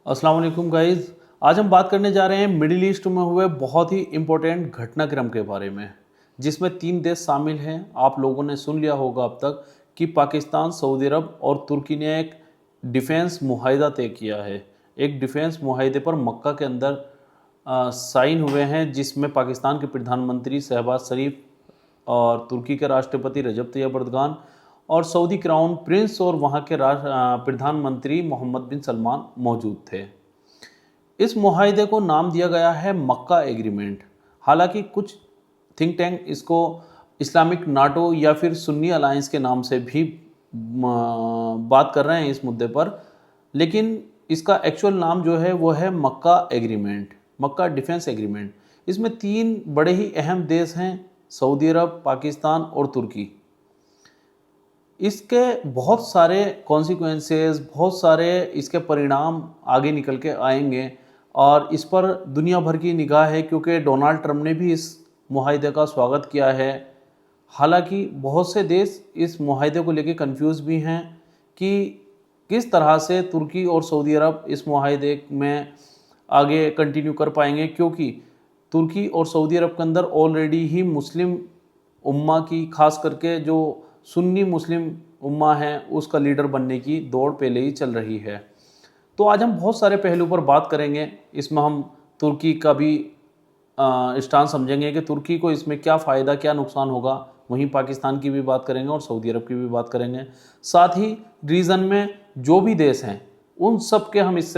अस्सलाम वालेकुम गाइज़। आज हम बात करने जा रहे हैं मिडिल ईस्ट में हुए बहुत ही इम्पोर्टेंट घटनाक्रम के बारे में, जिसमें 3 देश शामिल हैं। आप लोगों ने सुन लिया होगा अब तक कि पाकिस्तान, सऊदी अरब और तुर्की ने एक डिफेंस मुआहिदा तय किया है। एक डिफेंस मुआहिदे पर मक्का के अंदर साइन हुए हैं, जिसमें पाकिस्तान के प्रधानमंत्री शहबाज शरीफ और तुर्की के राष्ट्रपति रजब तैयब एर्दोगान और सऊदी क्राउन प्रिंस और वहाँ के प्रधानमंत्री मोहम्मद बिन सलमान मौजूद थे। इस मुआहिदे को नाम दिया गया है मक्का एग्रीमेंट। हालांकि कुछ थिंक टैंक इसको इस्लामिक नाटो या फिर सुन्नी अलायंस के नाम से भी बात कर रहे हैं इस मुद्दे पर, लेकिन इसका एक्चुअल नाम जो है वो है मक्का एग्रीमेंट, मक्का डिफेंस एग्रीमेंट। इसमें 3 बड़े ही अहम देश हैं, सऊदी अरब, पाकिस्तान और तुर्की। इसके बहुत सारे कॉन्सिक्वेंसेस, बहुत सारे इसके परिणाम आगे निकल के आएंगे और इस पर दुनिया भर की निगाह है, क्योंकि डोनाल्ड ट्रंप ने भी इस मुआहिदे का स्वागत किया है। हालांकि बहुत से देश इस मुआहिदे को लेकर कंफ्यूज भी हैं कि किस तरह से तुर्की और सऊदी अरब इस मुआहिदे में आगे कंटिन्यू कर पाएंगे, क्योंकि तुर्की और सऊदी अरब के अंदर ऑलरेडी ही मुस्लिम उम्मा की, खास करके जो सुन्नी मुस्लिम उम्मा है, उसका लीडर बनने की दौड़ पहले ही चल रही है। तो आज हम बहुत सारे पहलू पर बात करेंगे। इसमें हम तुर्की का भी स्टांस समझेंगे कि तुर्की को इसमें क्या फ़ायदा क्या नुकसान होगा। वहीं पाकिस्तान की भी बात करेंगे और सऊदी अरब की भी बात करेंगे। साथ ही रीजन में जो भी देश हैं उन सब के हम इस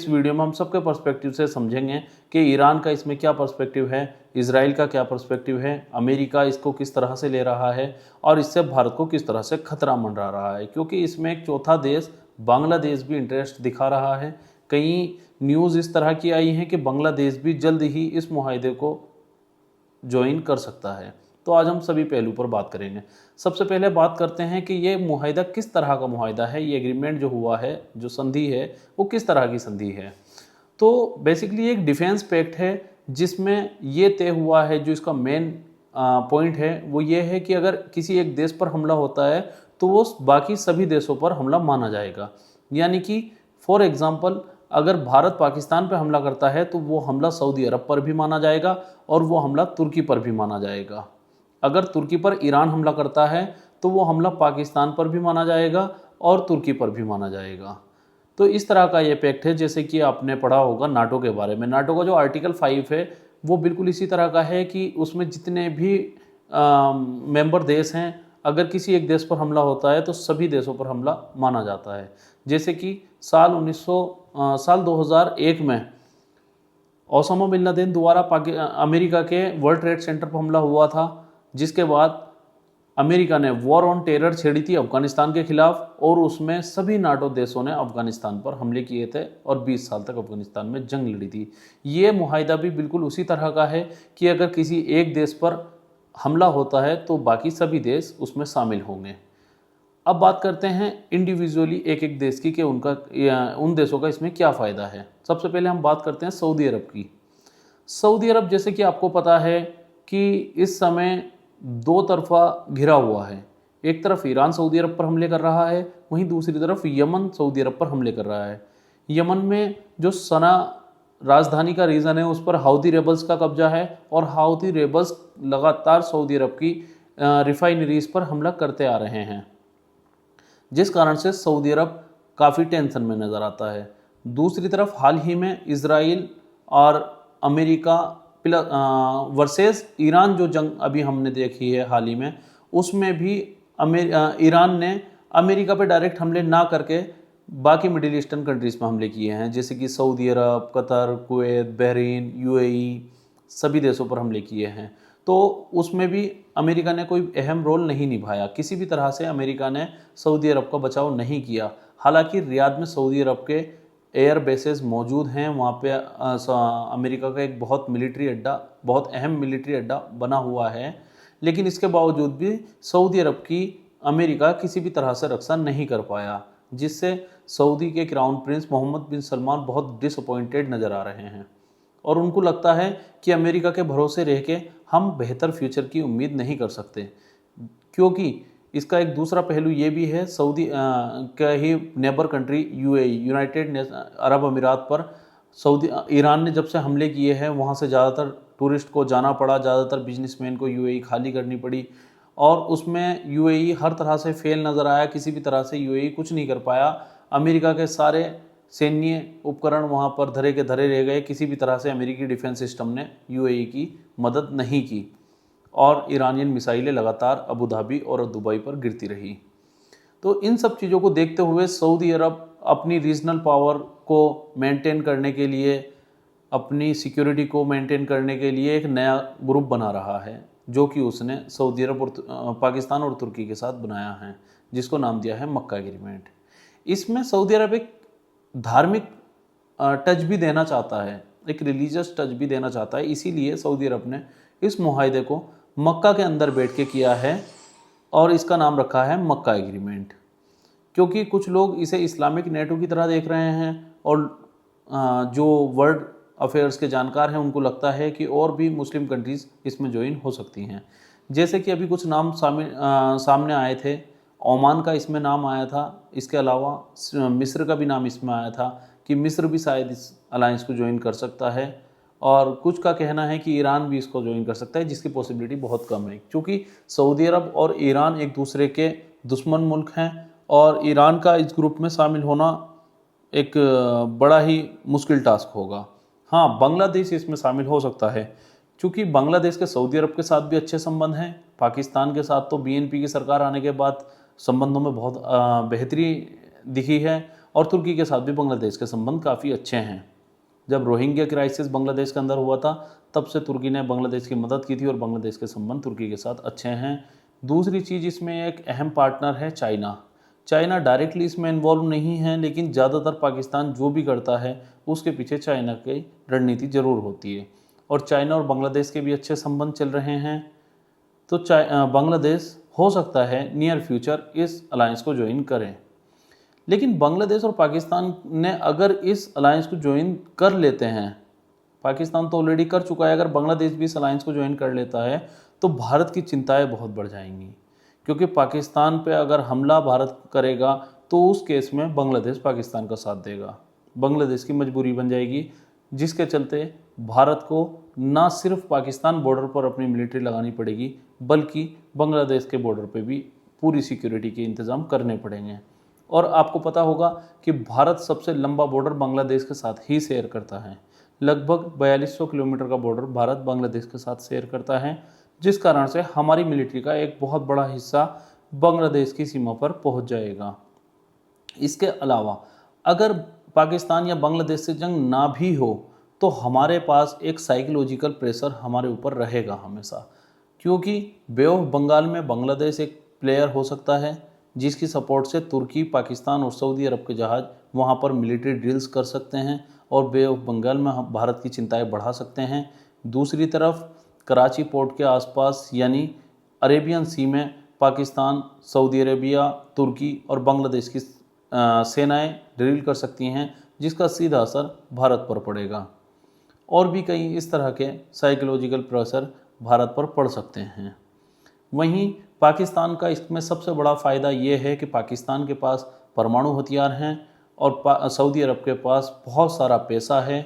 वीडियो में हम सबके पर्सपेक्टिव से समझेंगे कि ईरान का इसमें क्या पर्सपेक्टिव है, इजराइल का क्या पर्सपेक्टिव है, अमेरिका इसको किस तरह से ले रहा है और इससे भारत को किस तरह से खतरा मंडरा रहा है। क्योंकि इसमें एक चौथा देश बांग्लादेश भी इंटरेस्ट दिखा रहा है। कई न्यूज़ इस तरह की आई हैं कि बांग्लादेश भी जल्द ही इस मुआहिदे को ज्वाइन कर सकता है। तो आज हम सभी पहलू पर बात करेंगे। सबसे पहले बात करते हैं कि ये मुआहिदा किस तरह का मुआहिदा है, ये एग्रीमेंट जो हुआ है, जो संधि है, वो किस तरह की संधि है। तो बेसिकली एक डिफेंस पैक्ट है, जिसमें ये तय हुआ है, जो इसका मेन पॉइंट है वो ये है कि अगर किसी एक देश पर हमला होता है तो वो बाकी सभी देशों पर हमला माना जाएगा। यानी कि फॉर एग्जांपल, अगर भारत पाकिस्तान पर हमला करता है तो वो हमला सऊदी अरब पर भी माना जाएगा और वो हमला तुर्की पर भी माना जाएगा। अगर तुर्की पर ईरान हमला करता है तो वो हमला पाकिस्तान पर भी माना जाएगा और तुर्की पर भी माना जाएगा। तो इस तरह का ये पैक्ट है। जैसे कि आपने पढ़ा होगा नाटो के बारे में, नाटो का जो आर्टिकल 5 है वो बिल्कुल इसी तरह का है कि उसमें जितने भी मेंबर देश हैं, अगर किसी एक देश पर हमला होता है तो सभी देशों पर हमला माना जाता है। जैसे कि साल 2001 में ओसामा बिन लादेन द्वारा अमेरिका के वर्ल्ड ट्रेड सेंटर पर हमला हुआ था, जिसके बाद अमेरिका ने वॉर ऑन टेरर छेड़ी थी अफगानिस्तान के खिलाफ और उसमें सभी नाटो देशों ने अफगानिस्तान पर हमले किए थे और 20 साल तक अफगानिस्तान में जंग लड़ी थी। ये मुआहिदा भी बिल्कुल उसी तरह का है कि अगर किसी एक देश पर हमला होता है तो बाकी सभी देश उसमें शामिल होंगे। अब बात करते हैं इंडिविजुअली एक एक देश की कि उन देशों का इसमें क्या फ़ायदा है। सबसे पहले हम बात करते हैं सऊदी अरब की। सऊदी अरब, जैसे कि आपको पता है कि इस समय 2 तरफा घिरा हुआ है। एक तरफ ईरान सऊदी अरब पर हमले कर रहा है, वहीं दूसरी तरफ यमन सऊदी अरब पर हमले कर रहा है। यमन में जो सना राजधानी का रीजन है उस पर हाउती रेबल्स का कब्जा है और हाउती रेबल्स लगातार सऊदी अरब की रिफाइनरीज पर हमला करते आ रहे हैं, जिस कारण से सऊदी अरब काफ़ी टेंशन में नज़र आता है। दूसरी तरफ हाल ही में इसराइल और अमेरिका वर्सेस ईरान जो जंग अभी हमने देखी है हाल ही में, उसमें भी ईरान ने अमेरिका पे डायरेक्ट हमले ना करके बाकी मिडिल ईस्टर्न कंट्रीज़ में हमले किए हैं, जैसे कि सऊदी अरब, कतर, कुवैत, बहरीन, यूएई, सभी देशों पर हमले किए हैं। तो उसमें भी अमेरिका ने कोई अहम रोल नहीं निभाया। किसी भी तरह से अमेरिका ने सऊदी अरब का बचाव नहीं किया। हालांकि रियाद में सऊदी अरब के एयर बेसेस मौजूद हैं, वहाँ पे अमेरिका का एक बहुत अहम मिलिट्री अड्डा बना हुआ है, लेकिन इसके बावजूद भी सऊदी अरब की अमेरिका किसी भी तरह से रक्षा नहीं कर पाया, जिससे सऊदी के क्राउन प्रिंस मोहम्मद बिन सलमान बहुत डिसअपॉइंटेड नज़र आ रहे हैं और उनको लगता है कि अमेरिका के भरोसे रह के हम बेहतर फ्यूचर की उम्मीद नहीं कर सकते, क्योंकि इसका एक दूसरा पहलू ये भी है, सऊदी का ही neighbour country UAE, United Arab Emirates पर सऊदी ईरान ने जब से हमले किए हैं वहाँ से ज़्यादातर टूरिस्ट को जाना पड़ा, ज़्यादातर बिजनेसमैन को यूएई खाली करनी पड़ी और उसमें यूएई हर तरह से फेल नज़र आया। किसी भी तरह से यूएई कुछ नहीं कर पाया। अमेरिका के सारे सैन्य उपकरण वहाँ पर धरे के धरे रह गए। किसी भी तरह से अमेरिकी डिफेंस सिस्टम ने यूएई की मदद नहीं की और ईरानियन मिसाइलें लगातार अबू धाबी और दुबई पर गिरती रही। तो इन सब चीज़ों को देखते हुए सऊदी अरब अपनी रीजनल पावर को मेंटेन करने के लिए, अपनी सिक्योरिटी को मेंटेन करने के लिए एक नया ग्रुप बना रहा है, जो कि उसने सऊदी अरब और पाकिस्तान और तुर्की के साथ बनाया है, जिसको नाम दिया है मक्का एग्रीमेंट। इसमें सऊदी अरब एक धार्मिक टच भी देना चाहता है, एक रिलीजियस टच भी देना चाहता है। इसीलिए सऊदी अरब ने इस मुआहदे को मक्का के अंदर बैठ के किया है और इसका नाम रखा है मक्का एग्रीमेंट, क्योंकि कुछ लोग इसे इस्लामिक नेटो की तरह देख रहे हैं और जो वर्ल्ड अफेयर्स के जानकार हैं उनको लगता है कि और भी मुस्लिम कंट्रीज़ इसमें ज्वाइन हो सकती हैं। जैसे कि अभी कुछ नाम सामने आए थे, ओमान का इसमें नाम आया था, इसके अलावा मिस्र का भी नाम इसमें आया था कि मिस्र भी शायद इस अलायंस को ज्वाइन कर सकता है और कुछ का कहना है कि ईरान भी इसको ज्वाइन कर सकता है, जिसकी पॉसिबिलिटी बहुत कम है क्योंकि सऊदी अरब और ईरान एक दूसरे के दुश्मन मुल्क हैं और ईरान का इस ग्रुप में शामिल होना एक बड़ा ही मुश्किल टास्क होगा। हाँ, बांग्लादेश इसमें शामिल हो सकता है क्योंकि बांग्लादेश के सऊदी अरब के साथ भी अच्छे संबंध हैं। पाकिस्तान के साथ तो बीएनपी की सरकार आने के बाद संबंधों में बहुत बेहतरी दिखी है और तुर्की के साथ भी बांग्लादेश के संबंध काफ़ी अच्छे हैं। जब रोहिंग्या क्राइसिस बांग्लादेश के अंदर हुआ था तब से तुर्की ने बांग्लादेश की मदद की थी और बांग्लादेश के संबंध तुर्की के साथ अच्छे हैं। दूसरी चीज़, इसमें एक अहम पार्टनर है चाइना। चाइना डायरेक्टली इसमें इन्वॉल्व नहीं है, लेकिन ज़्यादातर पाकिस्तान जो भी करता है उसके पीछे चाइना की रणनीति ज़रूर होती है और चाइना और बांग्लादेश के भी अच्छे संबंध चल रहे हैं। तो बांग्लादेश हो सकता है नियर फ्यूचर इस अलायंस को ज्वाइन करें। लेकिन बांग्लादेश और पाकिस्तान ने अगर इस अलायंस को ज्वाइन कर लेते हैं, पाकिस्तान तो ऑलरेडी कर चुका है, अगर बांग्लादेश भी इस अलायंस को ज्वाइन कर लेता है तो भारत की चिंताएं बहुत बढ़ जाएंगी क्योंकि पाकिस्तान पे अगर हमला भारत करेगा तो उस केस में बांग्लादेश पाकिस्तान का साथ देगा। बांग्लादेश की मजबूरी बन जाएगी, जिसके चलते भारत को ना सिर्फ पाकिस्तान बॉर्डर पर अपनी मिलिट्री लगानी पड़ेगी बल्कि बांग्लादेश के बॉर्डर पे भी पूरी सिक्योरिटी के इंतज़ाम करने पड़ेंगे। और आपको पता होगा कि भारत सबसे लंबा बॉर्डर बांग्लादेश के साथ ही शेयर करता है। लगभग 4200 किलोमीटर का बॉर्डर भारत बांग्लादेश के साथ शेयर करता है, जिस कारण से हमारी मिलिट्री का एक बहुत बड़ा हिस्सा बांग्लादेश की सीमा पर पहुंच जाएगा। इसके अलावा अगर पाकिस्तान या बांग्लादेश से जंग ना भी हो तो हमारे पास एक साइकोलॉजिकल प्रेशर हमारे ऊपर रहेगा हमेशा, क्योंकि बे ऑफ बंगाल में बांग्लादेश एक प्लेयर हो सकता है जिसकी सपोर्ट से तुर्की, पाकिस्तान और सऊदी अरब के जहाज़ वहाँ पर मिलिट्री ड्रिल्स कर सकते हैं और बे ऑफ बंगाल में हम भारत की चिंताएं बढ़ा सकते हैं। दूसरी तरफ कराची पोर्ट के आसपास यानी अरेबियन सी में पाकिस्तान, सऊदी अरेबिया, तुर्की और बांग्लादेश की सेनाएं ड्रिल कर सकती हैं, जिसका सीधा असर भारत पर पड़ेगा। और भी कई इस तरह के साइकोलॉजिकल प्रेशर भारत पर पड़ सकते हैं। वहीं पाकिस्तान का इसमें सबसे बड़ा फ़ायदा ये है कि पाकिस्तान के पास परमाणु हथियार हैं और सऊदी अरब के पास बहुत सारा पैसा है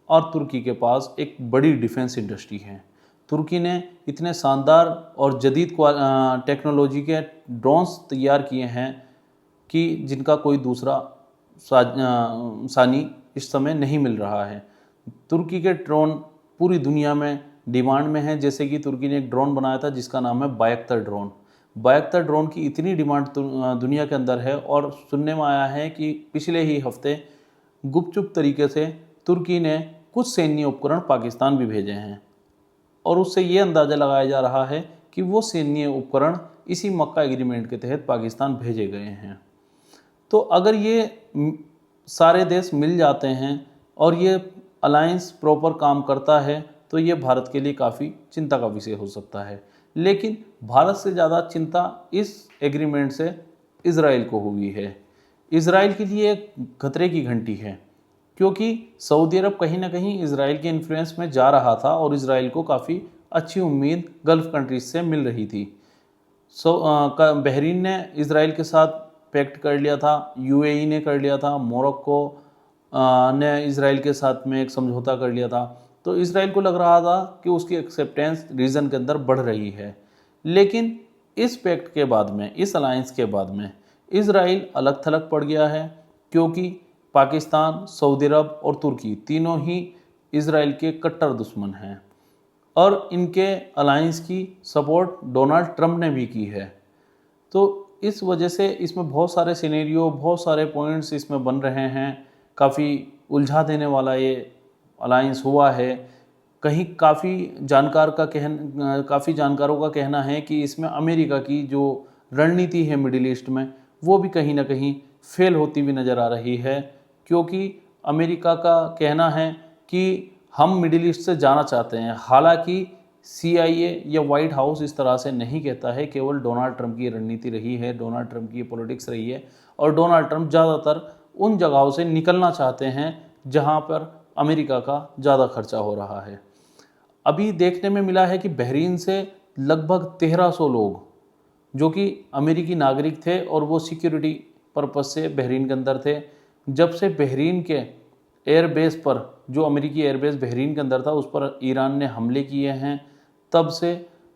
और तुर्की के पास एक बड़ी डिफेंस इंडस्ट्री है। तुर्की ने इतने शानदार और जदीद टेक्नोलॉजी के ड्रोन्स तैयार किए हैं कि जिनका कोई दूसरा सानी इस समय नहीं मिल रहा है। तुर्की के ड्रोन पूरी दुनिया में डिमांड में है। जैसे कि तुर्की ने एक ड्रोन बनाया था जिसका नाम है बायक्तर ड्रोन। बायक्तर ड्रोन की इतनी डिमांड दुनिया के अंदर है और सुनने में आया है कि पिछले ही हफ्ते गुपचुप तरीके से तुर्की ने कुछ सैन्य उपकरण पाकिस्तान भी भेजे हैं और उससे ये अंदाज़ा लगाया जा रहा है कि वो सैन्य उपकरण इसी मक्का एग्रीमेंट के तहत पाकिस्तान भेजे गए हैं। तो अगर ये सारे देश मिल जाते हैं और ये अलायंस प्रॉपर काम करता है तो ये भारत के लिए काफ़ी चिंता का विषय हो सकता है। लेकिन भारत से ज़्यादा चिंता इस एग्रीमेंट से इज़राइल को हुई है। इज़राइल के लिए एक खतरे की घंटी है, क्योंकि सऊदी अरब कहीं ना कहीं इज़राइल के इन्फ्लुएंस में जा रहा था और इज़राइल को काफ़ी अच्छी उम्मीद गल्फ़ कंट्रीज से मिल रही थी। बहरीन ने इसराइल के साथ पैक्ट कर लिया था, यूएई ने कर लिया था, मोरक्को ने इसराइल के साथ में एक समझौता कर लिया था। तो इसराइल को लग रहा था कि उसकी एक्सेप्टेंस रीजन के अंदर बढ़ रही है, लेकिन इस पैक्ट के बाद में, इस अलायंस के बाद में इसराइल अलग थलग पड़ गया है, क्योंकि पाकिस्तान, सऊदी अरब और तुर्की तीनों ही इसराइल के कट्टर दुश्मन हैं और इनके अलायंस की सपोर्ट डोनाल्ड ट्रंप ने भी की है। तो इस वजह से इसमें बहुत सारे सिनेरियो, बहुत सारे पॉइंट्स इसमें बन रहे हैं। काफ़ी उलझा देने वाला ये अलायंस हुआ है। कहीं काफ़ी जानकारों का कहना है कि इसमें अमेरिका की जो रणनीति है मिडिल ईस्ट में, वो भी कहीं ना कहीं फेल होती हुई नज़र आ रही है, क्योंकि अमेरिका का कहना है कि हम मिडिल ईस्ट से जाना चाहते हैं। हालांकि CIA या वाइट हाउस इस तरह से नहीं कहता है, केवल डोनाल्ड ट्रंप की रणनीति रही है, डोनाल्ड ट्रंप की पॉलिटिक्स रही है, और डोनाल्ड ट्रंप ज़्यादातर उन जगहों से निकलना चाहते हैं जहां पर अमेरिका का ज़्यादा खर्चा हो रहा है। अभी देखने में मिला है कि बहरीन से लगभग 1300 लोग जो कि अमेरिकी नागरिक थे और वो सिक्योरिटी पर्पस से बहरीन के अंदर थे, जब से बहरीन के एयरबेस पर, जो अमेरिकी एयरबेस बहरीन के अंदर था, उस पर ईरान ने हमले किए हैं, तब से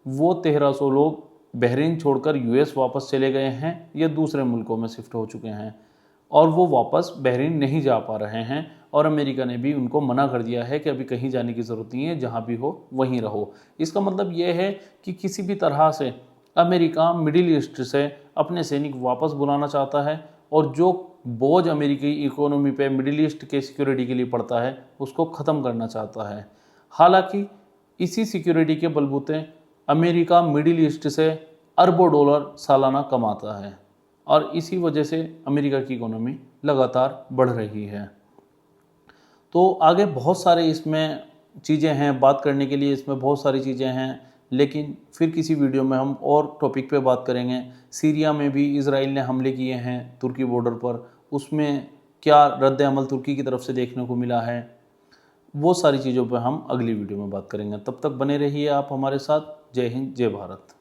वो 1300 लोग बहरीन छोड़कर US वापस चले गए हैं या दूसरे मुल्कों में शिफ्ट हो चुके हैं, और वो वापस बहरीन नहीं जा पा रहे हैं। और अमेरिका ने भी उनको मना कर दिया है कि अभी कहीं जाने की ज़रूरत नहीं है, जहाँ भी हो वहीं रहो। इसका मतलब ये है कि किसी भी तरह से अमेरिका मिडिल ईस्ट से अपने सैनिक वापस बुलाना चाहता है, और जो बोझ अमेरिकी इकोनॉमी पे मिडिल ईस्ट के सिक्योरिटी के लिए पड़ता है उसको ख़त्म करना चाहता है। हालांकि इसी सिक्योरिटी के बलबूते अमेरिका मिडिल ईस्ट से अरबों डॉलर सालाना कमाता है, और इसी वजह से अमेरिका की इकोनॉमी लगातार बढ़ रही है। तो आगे बहुत सारे इसमें चीज़ें हैं बात करने के लिए, इसमें बहुत सारी चीज़ें हैं, लेकिन फिर किसी वीडियो में हम और टॉपिक पे बात करेंगे। सीरिया में भी इसराइल ने हमले किए हैं तुर्की बॉर्डर पर, उसमें क्या रद्द अमल तुर्की की तरफ से देखने को मिला है, वो सारी चीज़ों पर हम अगली वीडियो में बात करेंगे। तब तक बने रहिए आप हमारे साथ। जय हिंद, जय भारत।